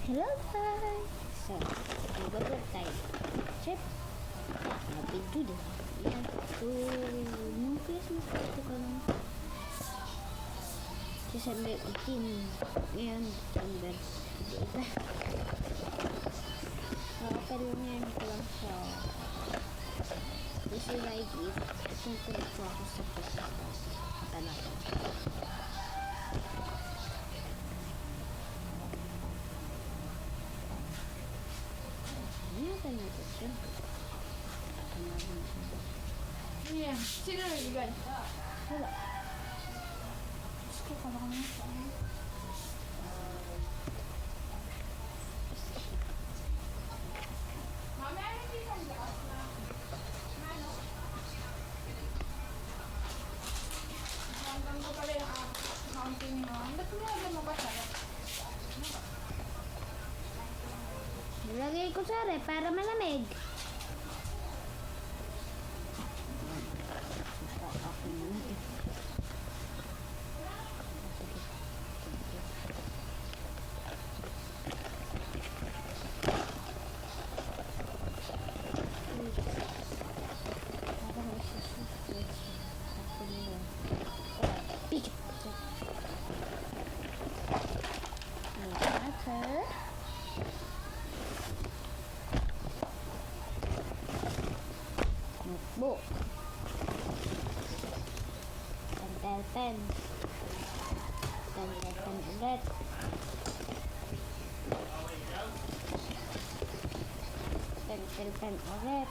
Hello guys! So, magbablog tayo. Chip, video din. Yan. So, nung Christmas ito ka lang. December 18. Ngayon, December 18. So, pero ngayon ko lang siya. This is my gift. Punta ko ako sa Christmas. Talaga. Yeah. Sino nagbigay? Wala. Gusto ko lang naman sa akin. Mami, ano yung isang gas na? Ano? Hanggang ko pala yung accounting mo. Ba't mo ba sa'yo? Nilagay ko sa ref para malamig. Notebook. Pen. Pen ulit. Pen ulit.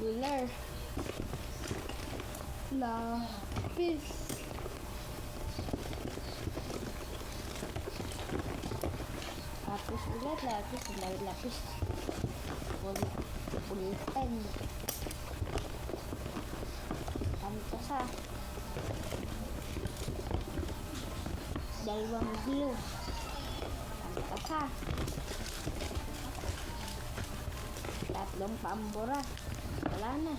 Ruler. Lapis. Lapis ulit. Lapis. Pen. Pantasa. Dalawang glue. Pantasa. Tatlong pambura. Wala na.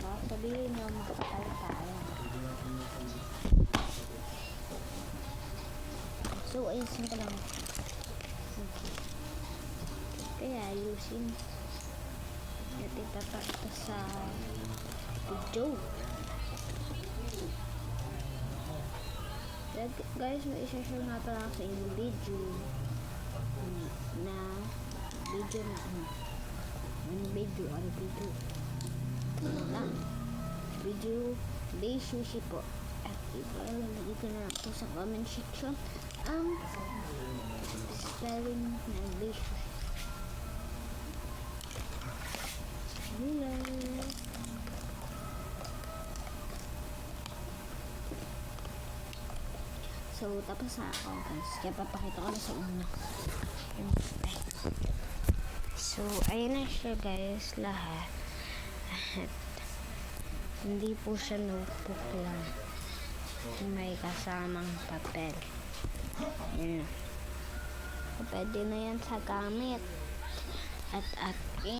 Baka sabihin nyo makakal tayo. So, ayusin ko lang. Kaya ayusin. At itatakta sa video. Guys, may isa-share nga pala sa inyong video na video day sushi po. At ilalagay ko na po sa comment section ang spelling ng day sushi. Hello. So, tapos na ako guys. Kaya papakita ko na sa inyo. So, ayun na siya guys. Lahat. Hindi po siya notebook lang. May kasamang papel. Ayun. Pwede na yan sa gamit. At